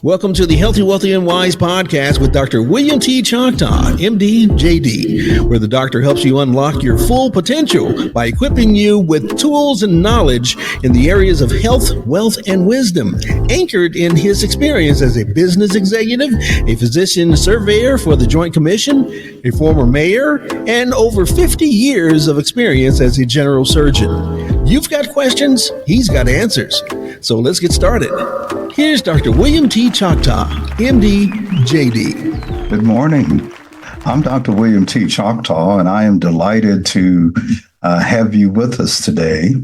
Welcome to the Healthy, Wealthy, and Wise podcast with Dr. William T. Choctaw, MD, JD, where the doctor helps you unlock your full potential by equipping you with tools and knowledge in the areas of health, wealth, and wisdom, anchored in his experience as a business executive, a physician surveyor for the Joint Commission, a former mayor, and over 50 years of experience as a general surgeon. You've got questions, he's got answers. So let's get started. Here's Dr. William T. Choctaw, MD, JD. Good morning. I'm Dr. William T. Choctaw, and I am delighted to have you with us today.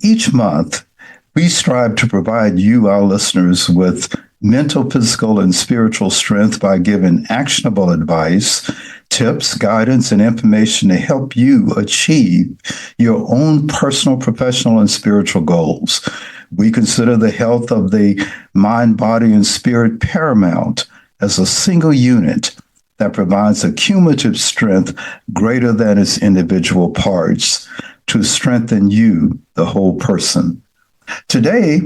Each month, we strive to provide you, our listeners, with mental, physical, and spiritual strength by giving actionable advice, tips, guidance, and information to help you achieve your own personal, professional, and spiritual goals. We consider the health of the mind, body, and spirit paramount as a single unit that provides a cumulative strength greater than its individual parts to strengthen you, the whole person. Today,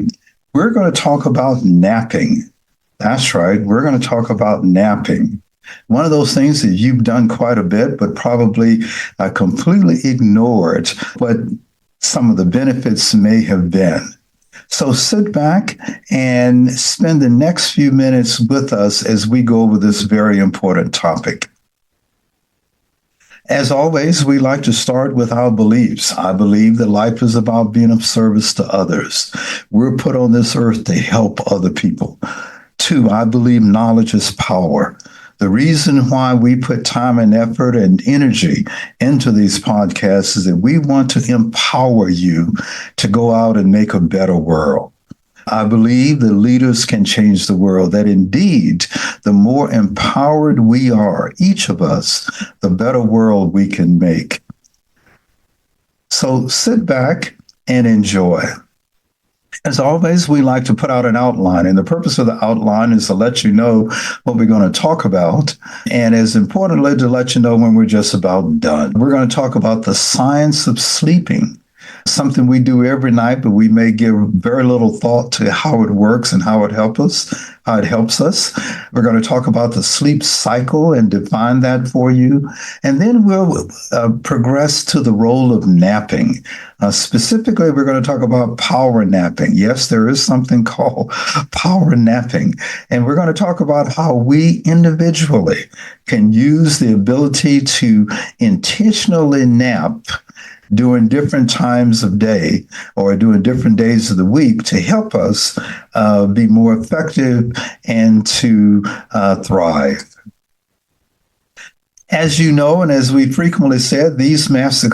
we're going to talk about napping. That's right, we're going to talk about napping. One of those things that you've done quite a bit, but probably completely ignored what some of the benefits may have been. So sit back and spend the next few minutes with us as we go over this very important topic. As always, we like to start with our beliefs. I believe that life is about being of service to others. We're put on this earth to help other people. 2, I believe knowledge is power. The reason why we put time and effort and energy into these podcasts is that we want to empower you to go out and make a better world. I believe that leaders can change the world, that indeed, the more empowered we are, each of us, the better world we can make. So sit back and enjoy. As always, we like to put out an outline, and the purpose of the outline is to let you know what we're going to talk about, and as importantly, to let you know when we're just about done. We're going to talk about the science of sleeping, something we do every night, but we may give very little thought to how it works and how it helps us. We're going to talk about the sleep cycle and define that for you. And then we'll progress to the role of napping. Specifically, we're going to talk about power napping. Yes, there is something called power napping. And we're going to talk about how we individually can use the ability to intentionally nap during different times of day or during different days of the week to help us be more effective and to thrive. As you know, and as we frequently said, these podcasts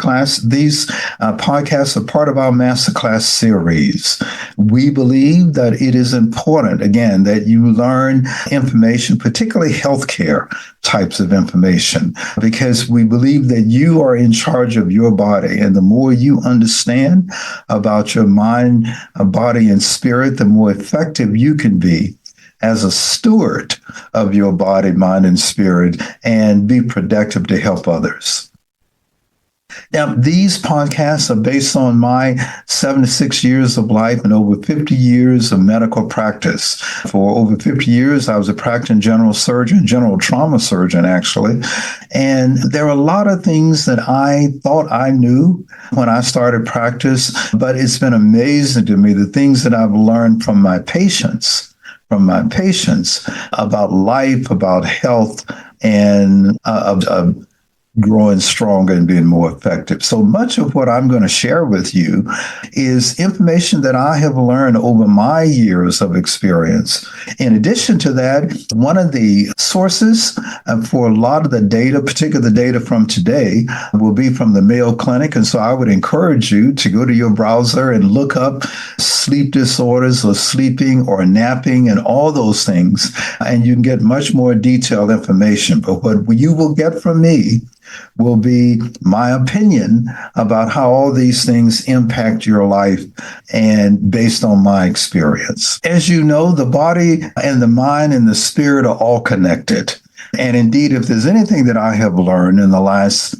are part of our masterclass series. We believe that it is important, again, that you learn information, particularly healthcare types of information, because we believe that you are in charge of your body. And the more you understand about your mind, body, and spirit, the more effective you can be as a steward of your body, mind, and spirit, and be productive to help others. Now, these podcasts are based on my 76 years of life and over 50 years of medical practice. For over 50 years, I was a practicing general surgeon, general trauma surgeon, actually. And there are a lot of things that I thought I knew when I started practice, but it's been amazing to me, the things that I've learned from my patients about life, about health, and growing stronger and being more effective. So much of what I'm going to share with you is information that I have learned over my years of experience. In addition to that, one of the sources for a lot of the data, particularly the data from today, will be from the Mayo Clinic. And so I would encourage you to go to your browser and look up sleep disorders or sleeping or napping and all those things, and you can get much more detailed information. But what you will get from me will be my opinion about how all these things impact your life and based on my experience. As you know, the body and the mind and the spirit are all connected. And indeed, if there's anything that I have learned in the last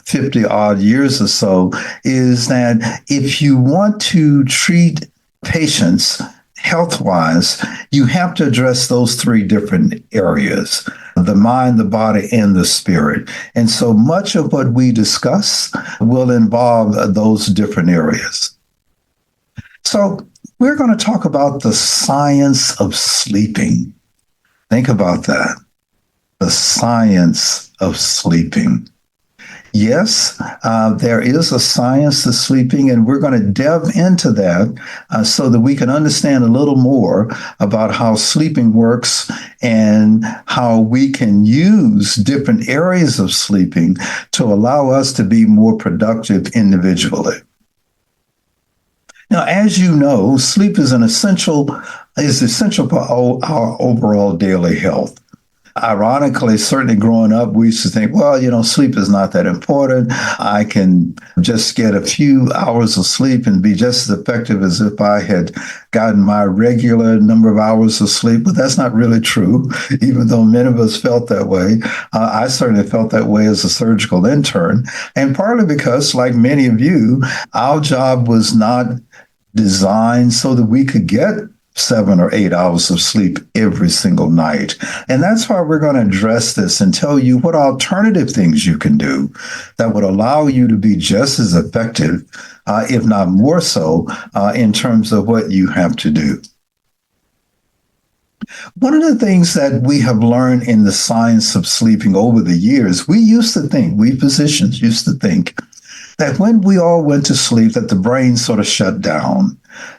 50 odd years or so, is that if you want to treat patients health-wise, you have to address those three different areas: the mind, the body, and the spirit. And so much of what we discuss will involve those different areas. So we're going to talk about the science of sleeping. Think about that. The science of sleeping. Yes, there is a science to sleeping, and we're going to delve into that so that we can understand a little more about how sleeping works and how we can use different areas of sleeping to allow us to be more productive individually. Now, as you know, sleep is essential for our overall daily health. Ironically, certainly growing up, we used to think, well, sleep is not that important. I can just get a few hours of sleep and be just as effective as if I had gotten my regular number of hours of sleep. But that's not really true, even though many of us felt that way. I certainly felt that way as a surgical intern, and partly because, like many of you, our job was not designed so that we could get 7 or 8 hours of sleep every single night. And that's why we're going to address this and tell you what alternative things you can do that would allow you to be just as effective, if not more so, in terms of what you have to do. One of the things that we have learned in the science of sleeping over the years, we physicians used to think that when we all went to sleep, that the brain sort of shut down,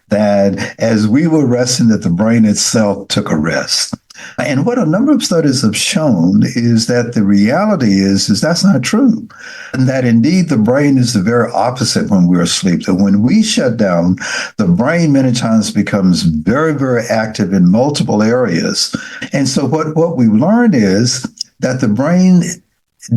that as we were resting, that the brain itself took a rest. And what a number of studies have shown is that the reality is that's not true. And that indeed the brain is the very opposite when we're asleep. That when we shut down, the brain many times becomes very, very active in multiple areas. And so what we've learned is that the brain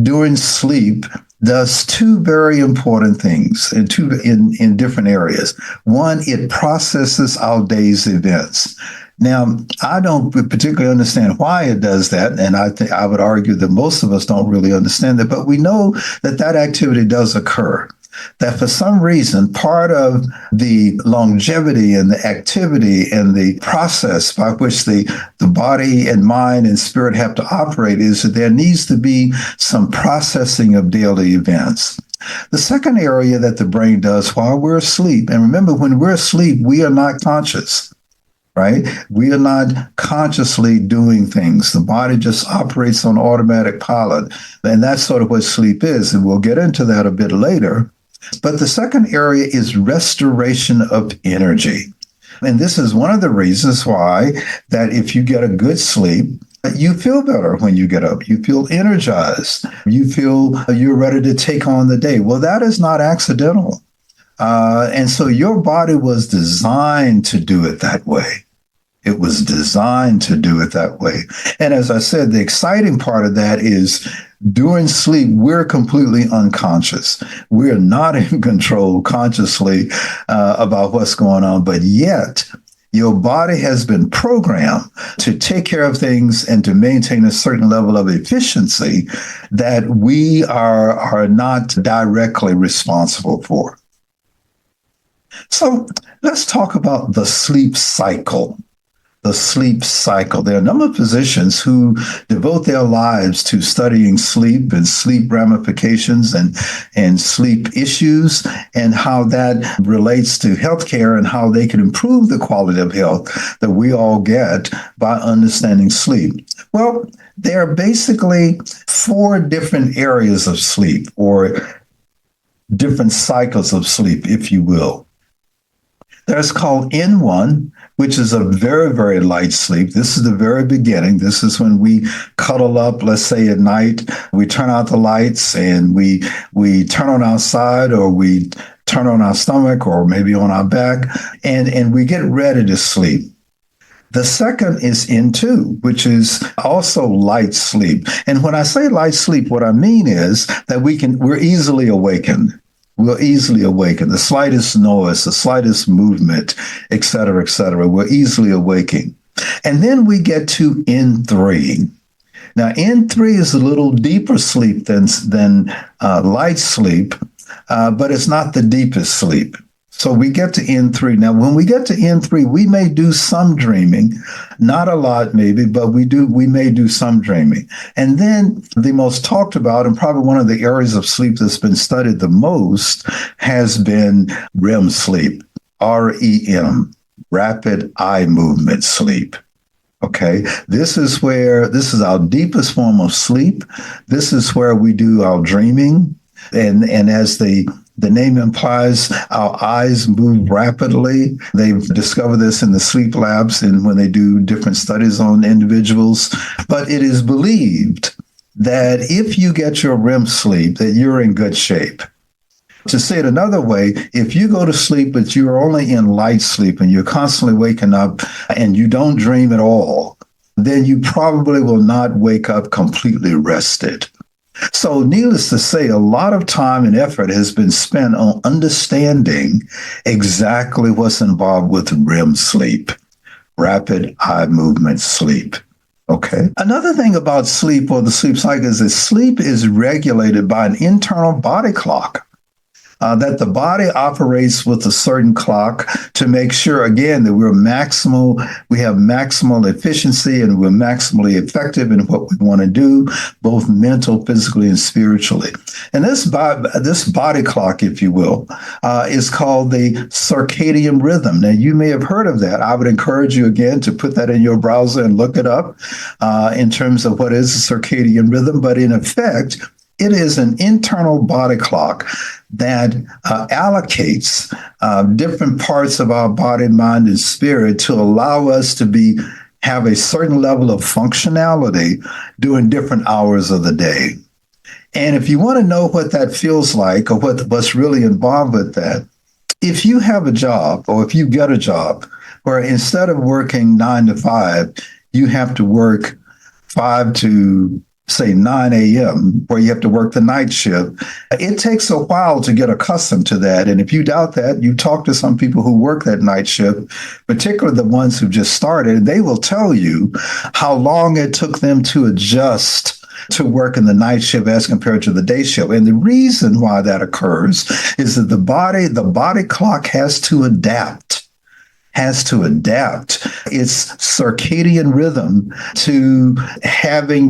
during sleep does two very important things in different areas. One, it processes our day's events. Now, I don't particularly understand why it does that, and I would argue that most of us don't really understand that, but we know that activity does occur. That for some reason, part of the longevity and the activity and the process by which the body and mind and spirit have to operate is that there needs to be some processing of daily events. The second area that the brain does while we're asleep, and remember, when we're asleep, we are not conscious. Right? We are not consciously doing things. The body just operates on automatic pilot. And that's sort of what sleep is. And we'll get into that a bit later. But the second area is restoration of energy. And this is one of the reasons why that if you get a good sleep, you feel better when you get up. You feel energized. You feel you're ready to take on the day. Well, that is not accidental. And so your body was designed to do it that way. It was designed to do it that way. And as I said, the exciting part of that is during sleep, we're completely unconscious. We're not in control consciously about what's going on, but yet your body has been programmed to take care of things and to maintain a certain level of efficiency that we are not directly responsible for. So let's talk about the sleep cycle. The sleep cycle. There are a number of physicians who devote their lives to studying sleep and sleep ramifications and sleep issues and how that relates to healthcare and how they can improve the quality of health that we all get by understanding sleep. Well, there are basically 4 different areas of sleep, or different cycles of sleep, if you will. There's called N1, which is a very, very light sleep. This is the very beginning. This is when we cuddle up, let's say at night, we turn out the lights and we turn on our side, or we turn on our stomach, or maybe on our back, and we get ready to sleep. The second is N2, which is also light sleep. And when I say light sleep, what I mean is that we're easily awakened. We'll easily awaken. The slightest noise, the slightest movement, et cetera, we're easily awaking. And then we get to N3. Now, N3 is a little deeper sleep than light sleep, but it's not the deepest sleep. So we get to N3. Now, when we get to N3, we may do some dreaming, not a lot maybe, but we may do some dreaming. And then the most talked about, and probably one of the areas of sleep that's been studied the most, has been REM sleep, REM, rapid eye movement sleep. Okay, this is our deepest form of sleep. This is where we do our dreaming. And as the name implies, our eyes move rapidly. They've discovered this in the sleep labs and when they do different studies on individuals. But it is believed that if you get your REM sleep, that you're in good shape. To say it another way, if you go to sleep, but you're only in light sleep and you're constantly waking up and you don't dream at all, then you probably will not wake up completely rested. So needless to say, a lot of time and effort has been spent on understanding exactly what's involved with REM sleep, rapid eye movement sleep. Okay. Another thing about sleep or the sleep cycle is that sleep is regulated by an internal body clock. That the body operates with a certain clock to make sure, again, that we have maximal efficiency and we're maximally effective in what we want to do, both mental, physically, and spiritually. And this body clock, if you will, is called the circadian rhythm. Now, you may have heard of that. I would encourage you, again, to put that in your browser and look it up in terms of what is a circadian rhythm. But in effect, it is an internal body clock that allocates different parts of our body, mind, and spirit to allow us to have a certain level of functionality during different hours of the day. And if you want to know what that feels like or what's really involved with that, if you have a job or if you get a job where instead of working 9 to 5, you have to work 5 to say 9 a.m., where you have to work the night shift, it takes a while to get accustomed to that. And if you doubt that, you talk to some people who work that night shift, particularly the ones who just started, they will tell you how long it took them to adjust to work in the night shift as compared to the day shift. And the reason why that occurs is that the body clock has to adapt its circadian rhythm to having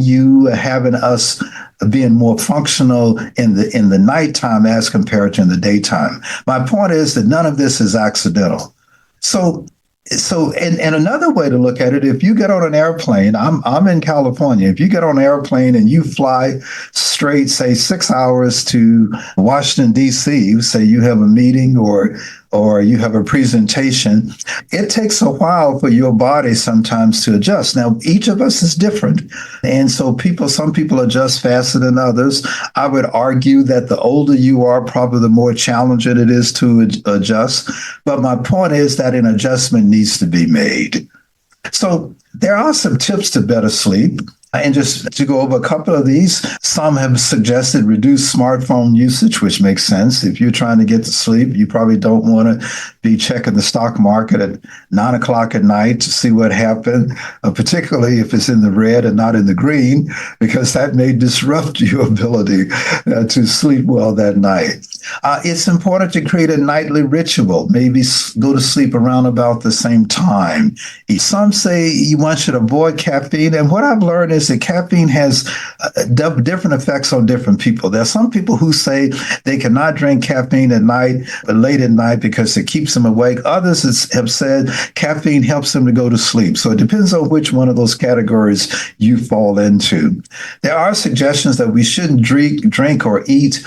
us being more functional in the nighttime as compared to in the daytime. My point is that none of this is accidental. So another way to look at it, if you get on an airplane, I'm in California. If you get on an airplane and you fly straight, say 6 hours to Washington, D.C., say you have a meeting or you have a presentation, it takes a while for your body sometimes to adjust. Now, each of us is different. And so some people adjust faster than others. I would argue that the older you are, probably the more challenging it is to adjust. But my point is that an adjustment needs to be made. So there are some tips to better sleep. And just to go over a couple of these, some have suggested reduce smartphone usage, which makes sense. If you're trying to get to sleep, you probably don't want to be checking the stock market at 9 o'clock at night to see what happened, particularly if it's in the red and not in the green, because that may disrupt your ability to sleep well that night. It's important to create a nightly ritual, maybe go to sleep around about the same time. Some say one should avoid caffeine, and what I've learned is that caffeine has different effects on different people. There are some people who say they cannot drink caffeine at night, late at night, because it keeps them awake. Others have said caffeine helps them to go to sleep. So it depends on which one of those categories you fall into. There are suggestions that we shouldn't drink or eat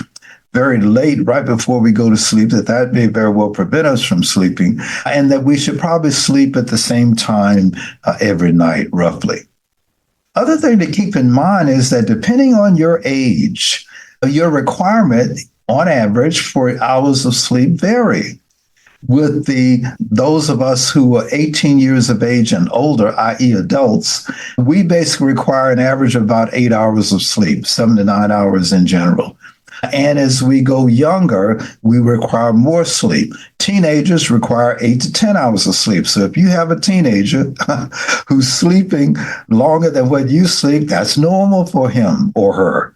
very late, right before we go to sleep, that may very well prevent us from sleeping, and that we should probably sleep at the same time every night, roughly. Other thing to keep in mind is that depending on your age, your requirement on average for hours of sleep vary. With those of us who are 18 years of age and older, i.e. adults, we basically require an average of about 8 hours of sleep, 7 to 9 hours in general. And as we go younger, we require more sleep. Teenagers require 8 to 10 hours of sleep. So if you have a teenager who's sleeping longer than what you sleep, that's normal for him or her.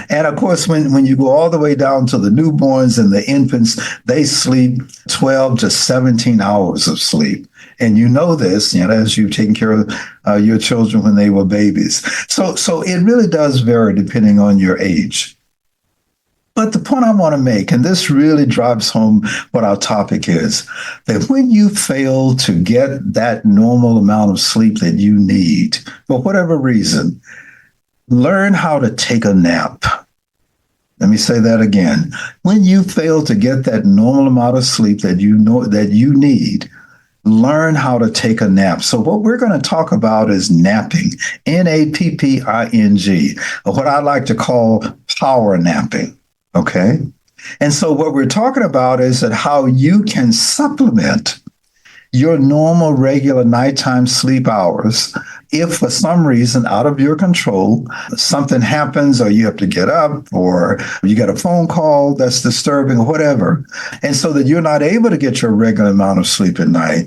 And of course, when you go all the way down to the newborns and the infants, they sleep 12 to 17 hours of sleep. And you know this, as you've taken care of your children when they were babies. So it really does vary depending on your age. But the point I want to make, and this really drives home what our topic is, that when you fail to get that normal amount of sleep that you need, for whatever reason, learn how to take a nap. Let me say that again. When you fail to get that normal amount of sleep that you know that you need, learn how to take a nap. So what we're going to talk about is napping, napping, or what I like to call power napping. Okay. And so what we're talking about is that how you can supplement your normal, regular nighttime sleep hours if for some reason out of your control, something happens or you have to get up or you get a phone call that's disturbing or whatever. And so that you're not able to get your regular amount of sleep at night.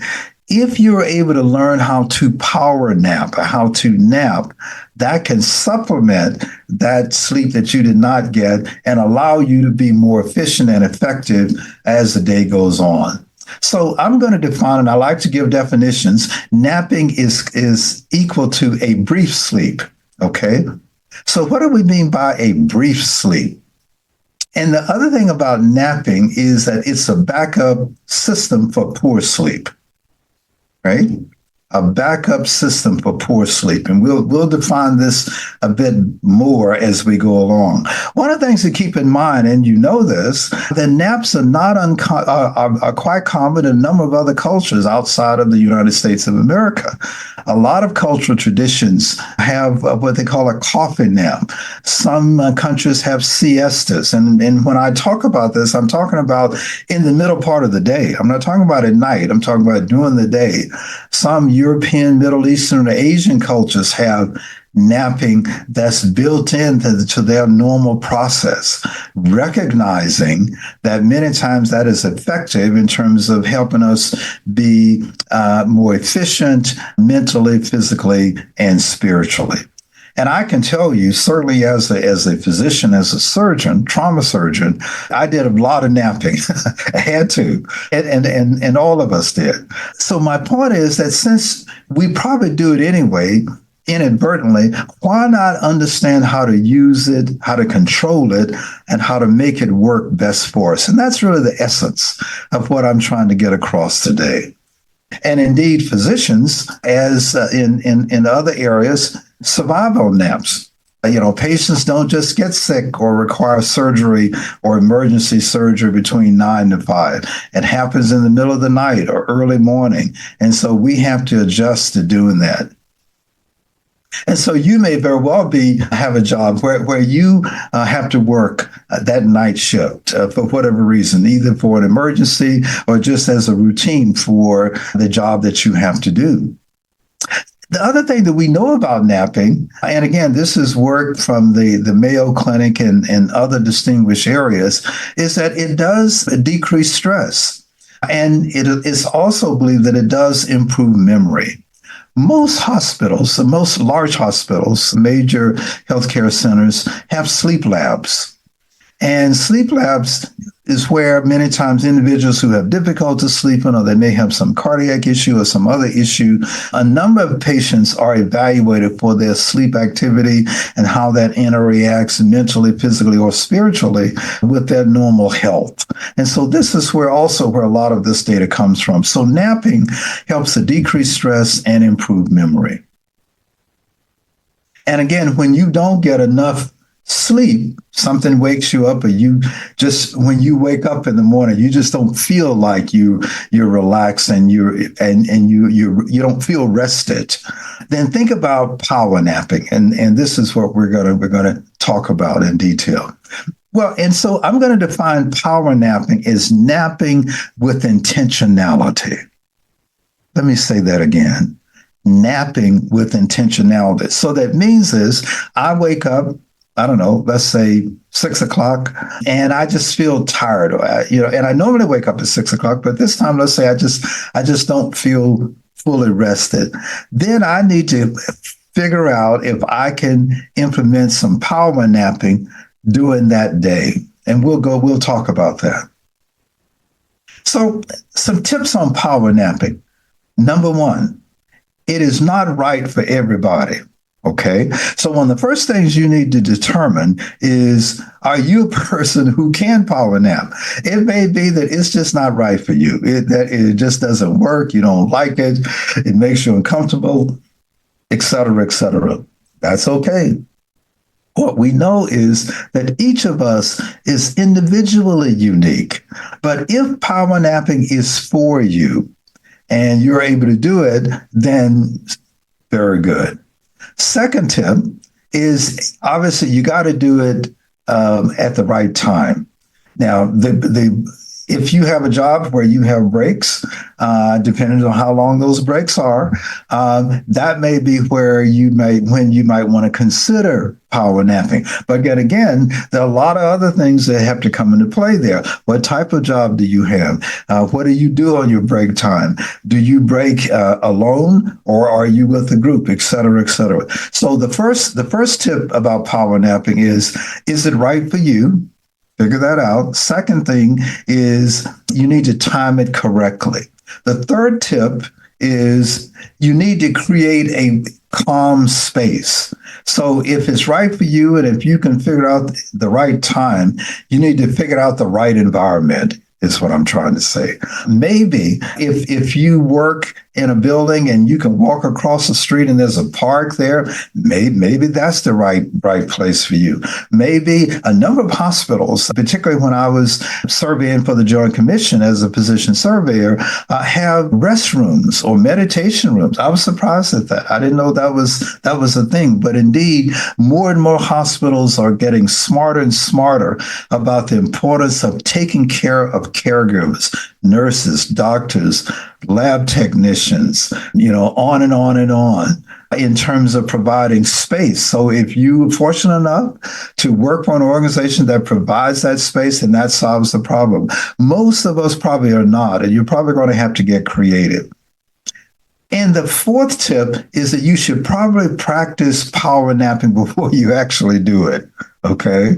If you're able to learn how to power nap, or how to nap, that can supplement that sleep that you did not get and allow you to be more efficient and effective as the day goes on. So I'm going to define, and I like to give definitions. Napping is equal to a brief sleep. Okay. So what do we mean by a brief sleep? And the other thing about napping is that it's a backup system for poor sleep. Right? A backup system for poor sleep. And we'll define this a bit more as we go along. One of the things to keep in mind, and you know this, that naps are not are quite common in a number of other cultures outside of the United States of America. A lot of cultural traditions have what they call a coffee nap. Some countries have siestas. And when I talk about this, I'm talking about in the middle part of the day. I'm not talking about at night. I'm talking about during the day. Some European, Middle Eastern, or Asian cultures have napping that's built into their normal process, recognizing that many times that is effective in terms of helping us be more efficient mentally, physically, and spiritually. And I can tell you, certainly as a physician, as a surgeon, trauma surgeon, I did a lot of napping. I had to, and all of us did. So my point is that since we probably do it anyway, inadvertently, why not understand how to use it, how to control it, and how to make it work best for us? And that's really the essence of what I'm trying to get across today. And indeed, physicians, as in other areas, survival naps. Patients don't just get sick or require surgery or emergency surgery between 9 and 5. It happens in the middle of the night or early morning. And so we have to adjust to doing that. And so you may very well have a job where you have to work that night shift for whatever reason, either for an emergency or just as a routine for the job that you have to do. The other thing that we know about napping, and again, this is work from the Mayo Clinic and other distinguished areas, is that it does decrease stress. And it is also believed that it does improve memory. Most hospitals, the most large hospitals, major healthcare centers have sleep labs. And sleep labs is where many times individuals who have difficulty sleeping, or they may have some cardiac issue or some other issue, a number of patients are evaluated for their sleep activity and how that interacts mentally, physically, or spiritually with their normal health. And so this is where a lot of this data comes from. So napping helps to decrease stress and improve memory. And again, when you don't get enough sleep, something wakes you up, or when you wake up in the morning, you just don't feel like you're relaxed and you don't feel rested. Then think about power napping, and this is what we're gonna talk about in detail. Well, and so I'm going to define power napping as napping with intentionality. Let me say that again. Napping with intentionality. So that means is I wake up, I don't know, let's say 6 o'clock, and I just feel tired. And I normally wake up at 6 o'clock, but this time, let's say I just don't feel fully rested. Then I need to figure out if I can implement some power napping during that day. And we'll talk about that. So some tips on power napping. Number one, it is not right for everybody. Okay. So one of the first things you need to determine is, are you a person who can power nap? It may be that it's just not right for you. It just doesn't work. You don't like it. It makes you uncomfortable, et cetera, et cetera. That's okay. What we know is that each of us is individually unique. But if power napping is for you and you're able to do it, then very good. Second tip is obviously you got to do it at the right time. Now, if you have a job where you have breaks, depending on how long those breaks are, that may be when you might want to consider power napping. But again, there are a lot of other things that have to come into play there. What type of job do you have? What do you do on your break time? Do you break alone, or are you with a group, et cetera, et cetera? So the first tip about power napping is it right for you? Figure that out. Second thing is you need to time it correctly. The third tip is you need to create a calm space. So if it's right for you and if you can figure out the right time, you need to figure out the right environment, is what I'm trying to say. Maybe if you work in a building and you can walk across the street and there's a park there, maybe that's the right place for you. Maybe a number of hospitals, particularly when I was surveying for the Joint Commission as a physician surveyor, have restrooms or meditation rooms. I was surprised at that. I didn't know that was a thing. But indeed, more and more hospitals are getting smarter and smarter about the importance of taking care of caregivers, nurses, doctors, lab technicians, on and on and on, in terms of providing space. So if you're fortunate enough to work for an organization that provides that space, and that solves the problem. Most of us probably are not, and you're probably going to have to get creative. And the fourth tip is that you should probably practice power napping before you actually do it. Okay,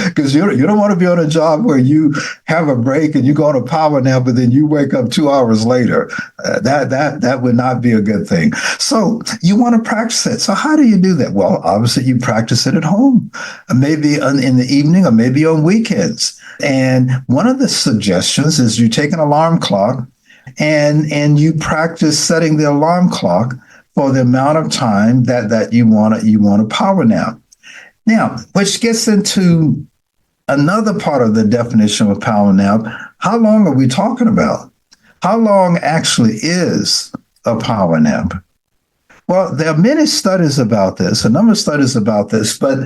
because you don't want to be on a job where you have a break and you go on a power nap, but then you wake up 2 hours later. That would not be a good thing. So you want to practice it. So how do you do that? Well, obviously you practice it at home, maybe in the evening or maybe on weekends. And one of the suggestions is you take an alarm clock and you practice setting the alarm clock for the amount of time that you want to power nap. Now, which gets into another part of the definition of power nap. How long are we talking about? How long actually is a power nap? Well, there are many studies about this, a number of studies about this, but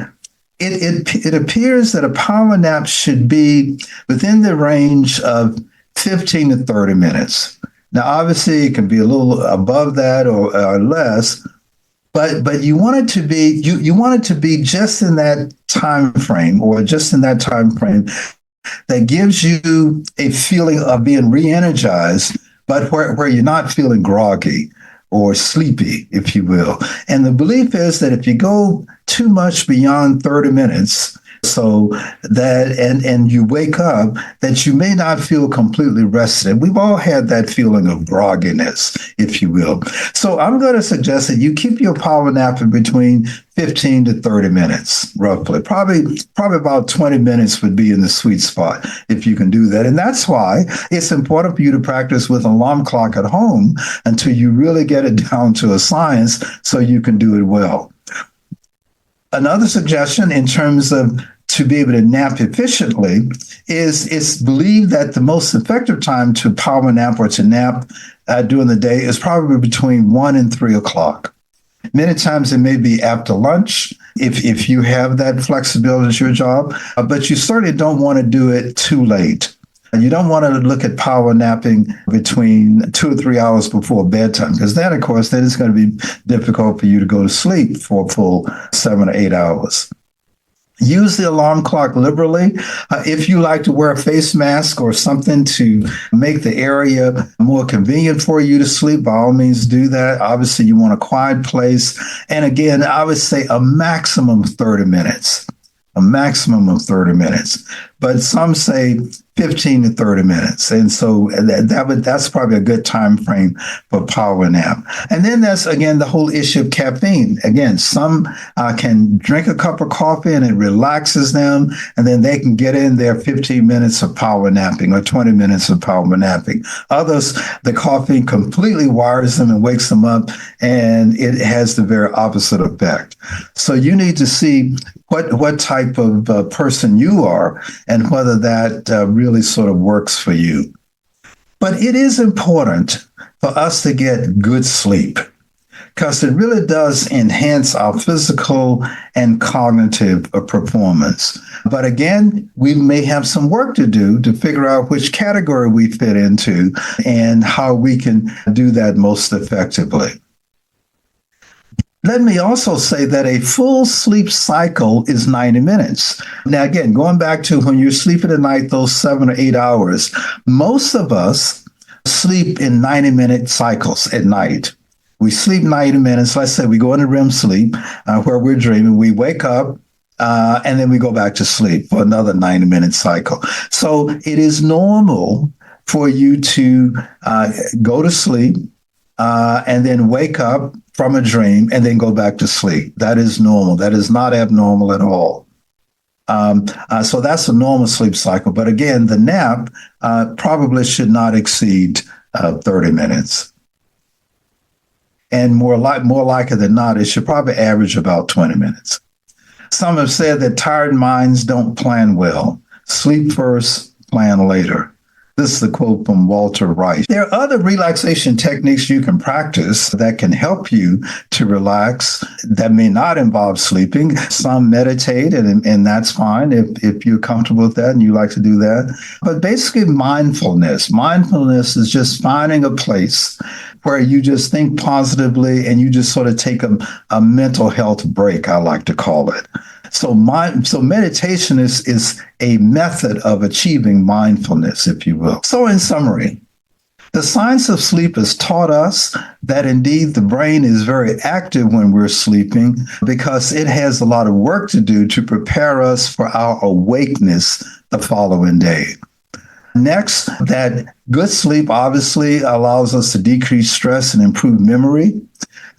it appears that a power nap should be within the range of 15 to 30 minutes. Now, obviously, it can be a little above that or less, but you want it to be you want it to be just in that time frame, or just in that time frame that gives you a feeling of being re-energized, but where you're not feeling groggy or sleepy, if you will. And the belief is that if you go too much beyond 30 minutes, so that and you wake up, that you may not feel completely rested. We've all had that feeling of grogginess, if you will. So I'm going to suggest that you keep your power nap in between 15 to 30 minutes, roughly. Probably about 20 minutes would be in the sweet spot if you can do that. And that's why it's important for you to practice with an alarm clock at home until you really get it down to a science so you can do it well. Another suggestion in terms of to be able to nap efficiently is believe that the most effective time to power nap or to nap during the day is probably between 1 and 3 o'clock. Many times it may be after lunch if you have that flexibility at your job, but you certainly don't want to do it too late. You don't want to look at power napping between 2 or 3 hours before bedtime, because then, of course, then it's going to be difficult for you to go to sleep for a full 7 or 8 hours. Use the alarm clock liberally. If you like to wear a face mask or something to make the area more convenient for you to sleep, by all means do that. Obviously, you want a quiet place. And again, I would say a maximum of 30 minutes. A maximum of 30 minutes. But some say 15 to 30 minutes. And so that's probably a good time frame for power nap. And then that's, again, the whole issue of caffeine. Again, some can drink a cup of coffee and it relaxes them, and then they can get in their 15 minutes of power napping or 20 minutes of power napping. Others, the caffeine completely wires them and wakes them up, and it has the very opposite effect. So you need to see what type of person you are and whether that really sort of works for you. But it is important for us to get good sleep because it really does enhance our physical and cognitive performance. But again, we may have some work to do to figure out which category we fit into and how we can do that most effectively. Let me also say that a full sleep cycle is 90 minutes. Now, again, going back to when you're sleeping at night, those 7 or 8 hours, most of us sleep in 90-minute cycles at night. We sleep 90 minutes. Let's say we go into REM sleep where we're dreaming. We wake up and then we go back to sleep for another 90-minute cycle. So it is normal for you to go to sleep and then wake up from a dream and then go back to sleep. That is normal. That is not abnormal at all. So that's a normal sleep cycle. But again, the nap probably should not exceed 30 minutes. And more likely than not, it should probably average about 20 minutes. Some have said that tired minds don't plan well. Sleep first, plan later. This is the quote from Walter Rice. There are other relaxation techniques you can practice that can help you to relax that may not involve sleeping. Some meditate, and that's fine if you're comfortable with that and you like to do that. But basically, mindfulness. Mindfulness is just finding a place where you just think positively and you just sort of take a mental health break, I like to call it. So meditation is a method of achieving mindfulness, if you will. So in summary, the science of sleep has taught us that indeed the brain is very active when we're sleeping because it has a lot of work to do to prepare us for our awakeness the following day. Next, that good sleep obviously allows us to decrease stress and improve memory.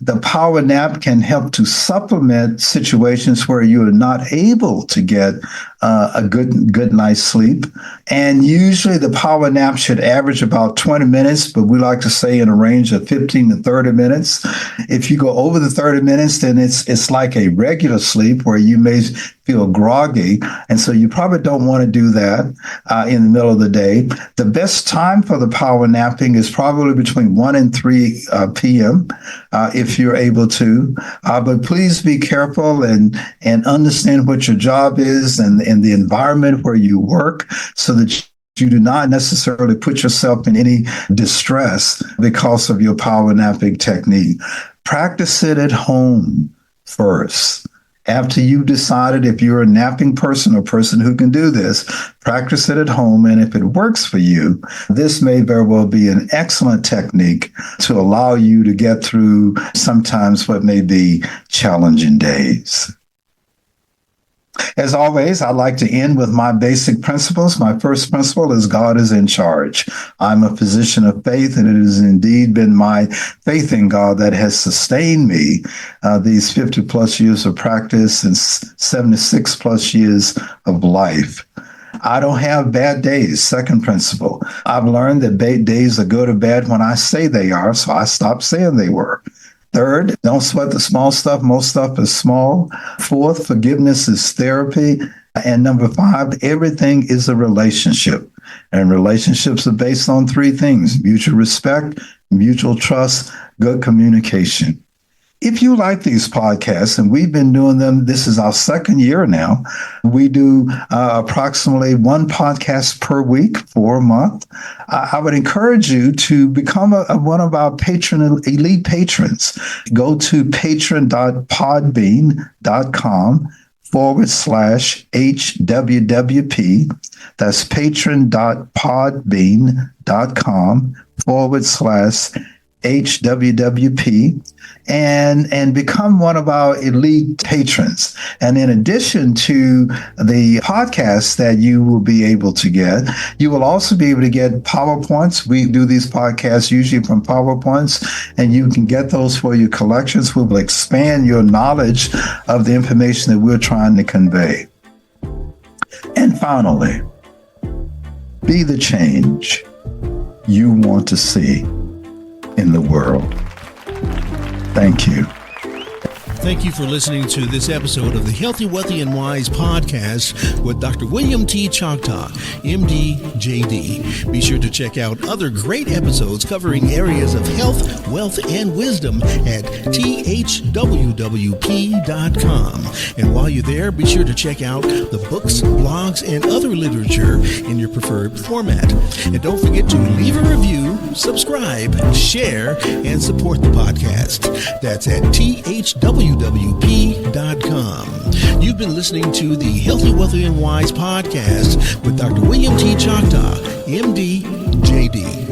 The power nap can help to supplement situations where you are not able to get a good night's sleep. And usually the power nap should average about 20 minutes, but we like to say in a range of 15 to 30 minutes. If you go over the 30 minutes, then it's like a regular sleep where you may feel groggy. And so you probably don't want to do that in the middle of the day. The best time for the power napping is probably between 1 and 3 p.m. If you're able to. But please be careful and understand what your job is and the environment where you work so that you do not necessarily put yourself in any distress because of your power napping technique. Practice it at home first. After you've decided if you're a napping person or person who can do this, practice it at home. And if it works for you, this may very well be an excellent technique to allow you to get through sometimes what may be challenging days. As always, I like to end with my basic principles. My first principle is God is in charge. I'm a physician of faith, and it has indeed been my faith in God that has sustained me these 50 plus years of practice and 76 plus years of life. I don't have bad days. Second principle. I've learned that days are good or bad when I say they are, so I stopped saying they were. Third, don't sweat the small stuff. Most stuff is small. Fourth, forgiveness is therapy. And number 5, everything is a relationship. And relationships are based on 3 things: mutual respect, mutual trust, good communication. If you like these podcasts, and we've been doing them, this is our 2nd year now. We do approximately 1 podcast per week for a month. I would encourage you to become one of our elite patrons. Go to patron.podbean.com/ patron.com/HWWP. That's patron.podbean.com/HWWP and become one of our elite patrons. And in addition to the podcasts that you will be able to get, you will also be able to get PowerPoints. We do these podcasts usually from PowerPoints, and you can get those for your collections. We will expand your knowledge of the information that we're trying to convey. And finally, be the change you want to see in the world. Thank you. Thank you for listening to this episode of the Healthy, Wealthy, and Wise podcast with Dr. William T. Choctaw, MD, JD. Be sure to check out other great episodes covering areas of health, wealth, and wisdom at thwwp.com. And while you're there, be sure to check out the books, blogs, and other literature in your preferred format. And don't forget to leave a review, subscribe, share, and support the podcast. That's at thwwp.com. You've been listening to the Healthy, Wealthy, and Wise podcast with Dr. William T. Choctaw, MD, JD.